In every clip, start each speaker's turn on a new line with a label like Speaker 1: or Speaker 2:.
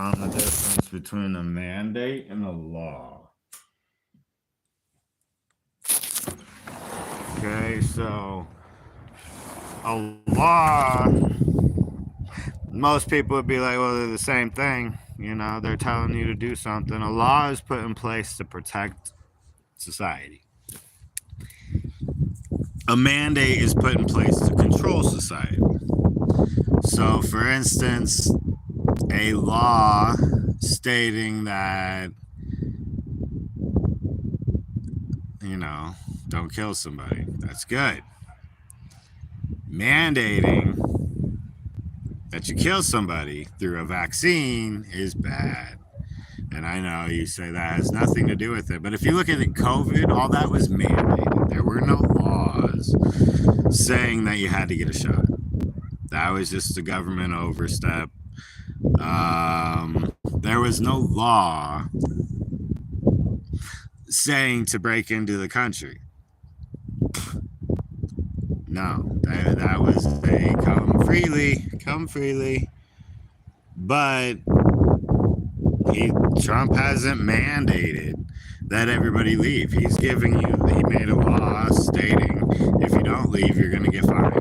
Speaker 1: on the difference between a mandate and a law. Okay, so a law, most people would be like, well, they're the same thing. You know, they're telling you to do something. A law is put in place to protect society. A mandate is put in place to control society. So, for instance, a law stating that, you know, don't kill somebody, that's good. Mandating that you kill somebody through a vaccine is bad. And I know you say that has nothing to do with it, but if you look at it, COVID, all that was mandated. There were no laws saying that you had to get a shot. That was just a government overstep. There was no law saying to break into the country. No, that was a come freely. But Trump hasn't mandated that everybody leave. He made a law stating if you don't leave, you're going to get fined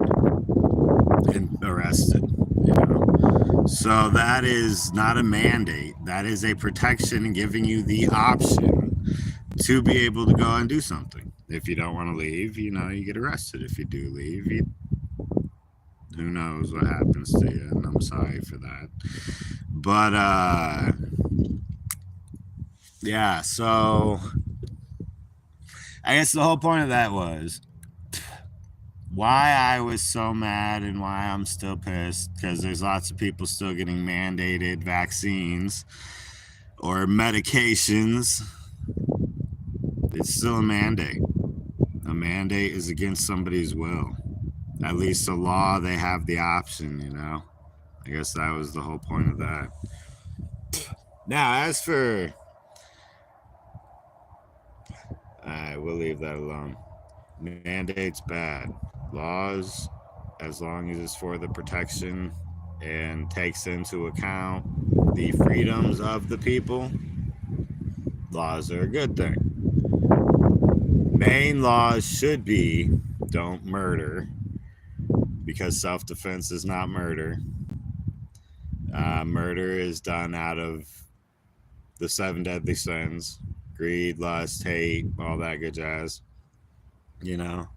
Speaker 1: and arrested. You know? So that is not a mandate. That is a protection giving you the option to be able to go and do something. If you don't want to leave, you know, you get arrested. If you do leave, who knows what happens to you, and I'm sorry for that. But, yeah, so I guess the whole point of that was why I was so mad and why I'm still pissed, because there's lots of people still getting mandated vaccines or medications. It's still a mandate. A mandate is against somebody's will. At least a law, they have the option, you know? I guess that was the whole point of that. Now, as for... Alright, we'll leave that alone. Mandates bad. Laws, as long as it's for the protection and takes into account the freedoms of the people, laws are a good thing. Main laws should be don't murder, because self-defense is not murder. Murder is done out of the 7 deadly sins: greed, lust, hate, all that good jazz. You know?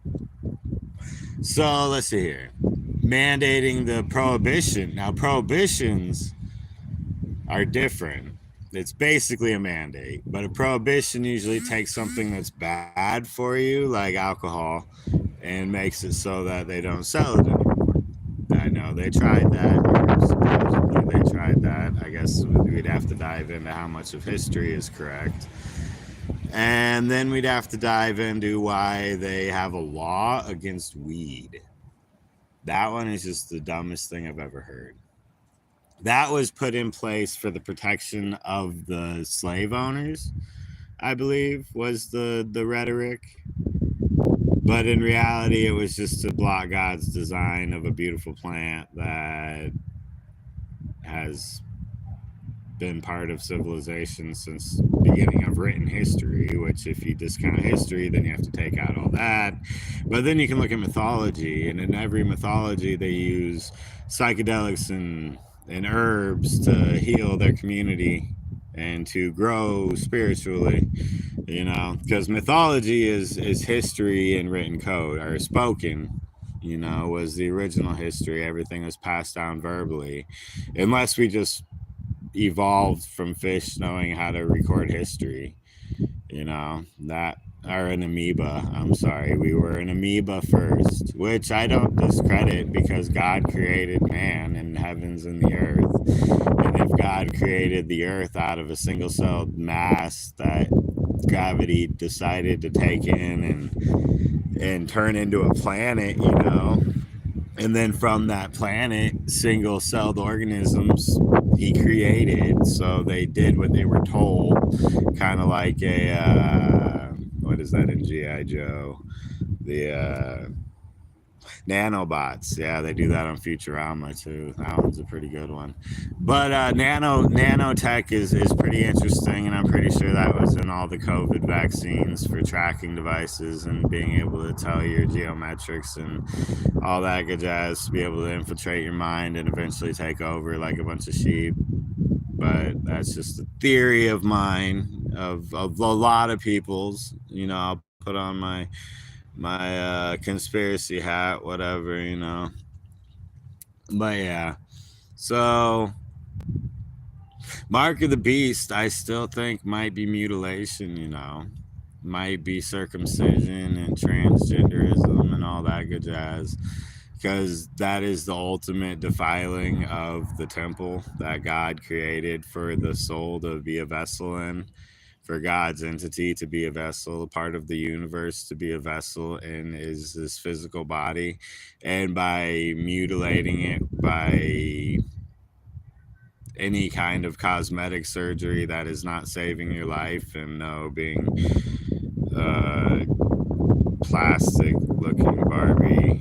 Speaker 1: So let's see here. Mandating the prohibition. Now, prohibitions are different. It's basically a mandate, but a prohibition usually takes something that's bad for you, like alcohol, and makes it so that they don't sell it anymore. I know they tried that. Supposedly they tried that. I guess we'd have to dive into how much of history is correct. And then we'd have to dive into why they have a law against weed. That one is just the dumbest thing I've ever heard. That was put in place for the protection of the slave owners, I believe, was the rhetoric. But in reality, it was just to block God's design of a beautiful plant that has been part of civilization since the beginning of written history, which if you discount history, then you have to take out all that. But then you can look at mythology, and in every mythology, they use psychedelics and herbs to heal their community and to grow spiritually, you know, because mythology is history in written code, or spoken, you know, was the original history. Everything was passed down verbally, unless we just evolved from fish knowing how to record history, you know, that, or an amoeba. I'm sorry, we were an amoeba first, which I don't discredit, because God created man and heavens and the earth. And if God created the earth out of a single-celled mass that gravity decided to take in and turn into a planet, you know, and then from that planet, single-celled organisms he created, so they did what they were told, kind of like a what is that in G.I. Joe? The Nanobots, yeah, they do that on Futurama too. That one's a pretty good one. But nanotech is pretty interesting, and I'm pretty sure that was in all the COVID vaccines for tracking devices and being able to tell your geometrics and all that good jazz to be able to infiltrate your mind and eventually take over like a bunch of sheep. But that's just a theory of mine, of a lot of people's. I'll put on my conspiracy hat, whatever. But yeah, so Mark of the Beast, I still think might be mutilation. Might be circumcision and transgenderism and all that good jazz, because that is the ultimate defiling of the temple that God created for the soul to be a vessel in, for God's entity to be a vessel, a part of the universe to be a vessel in is this physical body. And by mutilating it by any kind of cosmetic surgery that is not saving your life, and no being plastic looking Barbie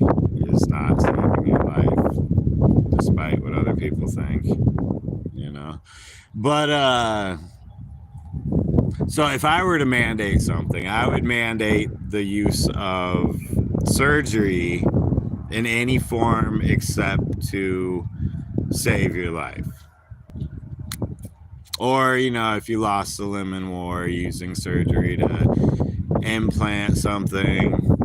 Speaker 1: is not saving your life, despite what other people think. But so if I were to mandate something, I would mandate the use of surgery in any form except to save your life. Or, if you lost a limb in war, using surgery to implant something,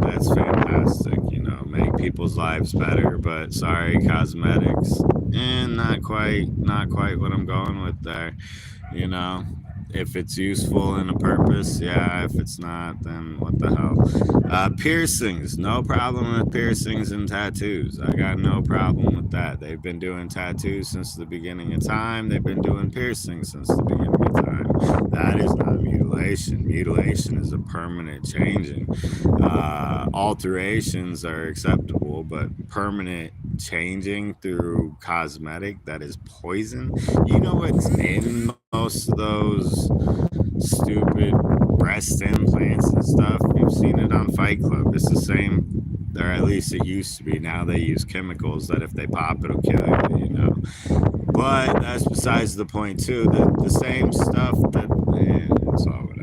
Speaker 1: that's fantastic. Make people's lives better. But sorry, cosmetics, and not quite what I'm going with there. If it's useful in a purpose, yeah. If it's not, then what the hell? Piercings, no problem with piercings and tattoos. I got no problem with that. They've been doing tattoos since the beginning of time. They've been doing piercings since the beginning of time. That is not mutilation. Mutilation is a permanent changing. Alterations are acceptable, but permanent changing through cosmetic that is poison. You know what's in most of those stupid breast implants and stuff? You've seen it on Fight Club. It's the same, or at least it used to be. Now they use chemicals that if they pop, it'll kill you. But that's besides the point too. The same stuff that, it's all whatever.